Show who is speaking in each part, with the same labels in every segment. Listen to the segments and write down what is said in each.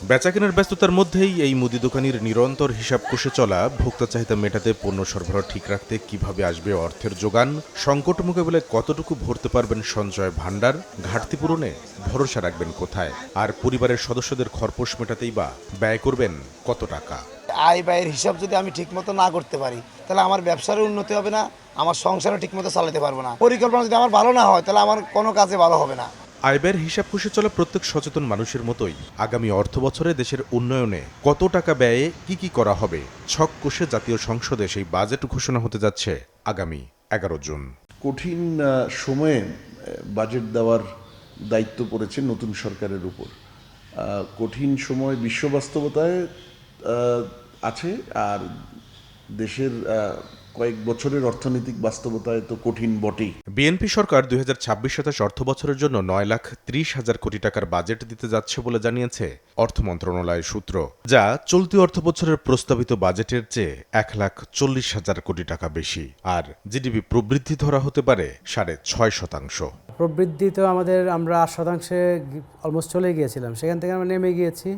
Speaker 1: বেচাকেনার ব্যস্ততার মধ্যেই এই মুদি দোকানির নিরন্তর হিসাব কষে চলা, ভোক্তা চাহিদা মেটাতে পণ্য সরবরাহ ঠিক রাখতে কিভাবে আসবে অর্থের যোগান, সংকট মোকাবিলায় কতটুকু ভরতে পারবেন সঞ্চয় ভাণ্ডার, ঘাটতি পূরণে ভরসা রাখবেন কোথায়, আর পরিবারের সদস্যদের খরপোশ মেটাতেই বা ব্যয় করবেন কত টাকা।
Speaker 2: আয় ব্যয়ের হিসাব যদি আমি ঠিকমতো না করতে পারি তাহলে আমার ব্যবসারও উন্নতি হবে না, আমার সংসারও ঠিকমতো চালাতে পারবো না। পরিকল্পনা যদি আমার ভালো না হয় তাহলে আমার কোনো কাজে ভালো হবে না।
Speaker 1: আয় ব্যয়ের হিসাব কষে চলা প্রত্যেক সচেতন মানুষের মতোই আগামী অর্থ বছরে দেশের উন্নয়নে কত টাকা ব্যয়ে কি করা হবে ছক কষে জাতীয় সংসদে সেই বাজেট ঘোষণা হতে যাচ্ছে আগামী 11 জুন।
Speaker 3: কঠিন সময়ে বাজেট দেওয়ার দায়িত্ব পড়েছে নতুন সরকারের উপর। কঠিন সময় বিশ্ব বাস্তবতায় আছে, আর দেশের কয়েক বছরের অর্থনৈতিক বাস্তবতায় তো কঠিন বটেই।
Speaker 1: বিএনপি সরকার 2026-27 অর্থ বছরের জন্য 9,30,000 কোটি টাকার বাজেট দিতে যাচ্ছে বলে জানিয়েছে অর্থ মন্ত্রণালয়ের সূত্র, যা চলতি অর্থ বছরের প্রস্তাবিত বাজেটের চেয়ে 1,40,000 কোটি টাকা বেশি। আর জিডিপি প্রবৃদ্ধি ধরা হতে পারে 6.5%।
Speaker 4: প্রবৃদ্ধি তো আমরা 8% অলমোস্ট চলে গিয়েছিলাম, সেখান থেকে আমরা নেমে গিয়েছি।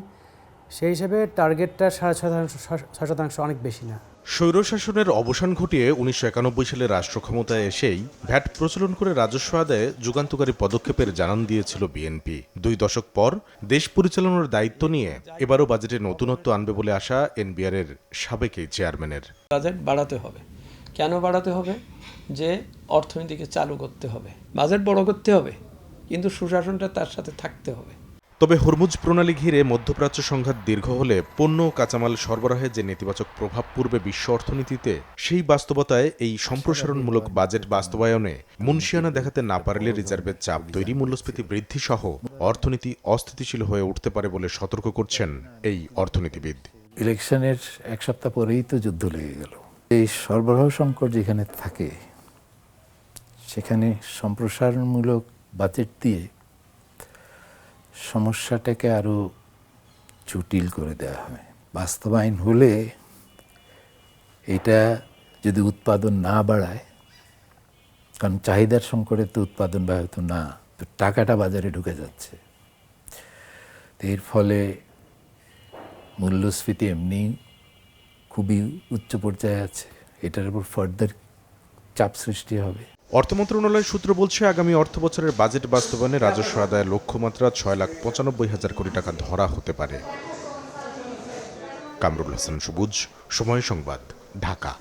Speaker 4: সেই হিসেবে টার্গেটটা 6.5% অনেক বেশি না।
Speaker 1: স্বৈরশাসনের অবসান ঘটিয়ে 1991 সালে রাষ্ট্র ক্ষমতায় এসেই ভ্যাট প্রচলন করে রাজস্ব আদায়ে যুগান্তকারী পদক্ষেপের জানান দিয়েছিল বিএনপি। 2 দশক পর দেশ পরিচালনার দায়িত্ব নিয়ে এবারও বাজেটে নতুনত্ব আনবে বলে আশা এনবিআর-এর সাবেক এই চেয়ারম্যানের।
Speaker 5: বাজেট বাড়াতে হবে। কেন বাড়াতে হবে? যে অর্থনীতিকে চালু করতে হবে, বাজেট বড় করতে হবে, কিন্তু সুশাসনটা তার সাথে থাকতে হবে।
Speaker 1: তবে হরমুজ প্রণালী ঘিরে মধ্যপ্রাচ্য সংঘাত দীর্ঘ হলে পণ্য ও কাঁচামাল সরবরাহে যে নেতিবাচক প্রভাব পড়বে বিশ্ব অর্থনীতিতে, সেই বাস্তবতায় এই সম্প্রসারণমূলক বাজেট বাস্তবায়নে মুনশিয়ানা দেখাতে না পারলে রিজার্ভের চাপ তৈরি, মূল্যস্ফীতি বৃদ্ধি সহ অর্থনীতি অস্থিতিশীল হয়ে উঠতে পারে বলে সতর্ক করছেন এই অর্থনীতিবিদ।
Speaker 6: ইলেকশনের এক সপ্তাহ পরেই তো যুদ্ধ লেগে গেল। এই সরবরাহ সংকট যেখানে থাকে সেখানে সম্প্রসারণমূলক বাজেট দিয়ে সমস্যাটাকে আরো জটিল করে দেওয়া হয়। বাস্তবায়ন হলে এটা যদি উৎপাদন না বাড়ায়, কারণ চাহিদার সংকটে তো উৎপাদন ব্যাহত না, তো টাকাটা বাজারে ঢুকে যাচ্ছে, এর ফলে মূল্যস্ফীতি এমনি খুবই উচ্চ পর্যায়ে আছে, এটার উপর ফার্দার চাপ সৃষ্টি হবে।
Speaker 1: অর্থ মন্ত্রণালয়ের সূত্র বলছে, আগামী অর্থ বছরের বাজেট বাস্তবায়নে রাজস্ব আদায়ের লক্ষ্যমাত্রা 6,95,000 কোটি টাকা ধরা হতে পারে। কামরুল হাসান সবুজ, সময় সংবাদ, ঢাকা।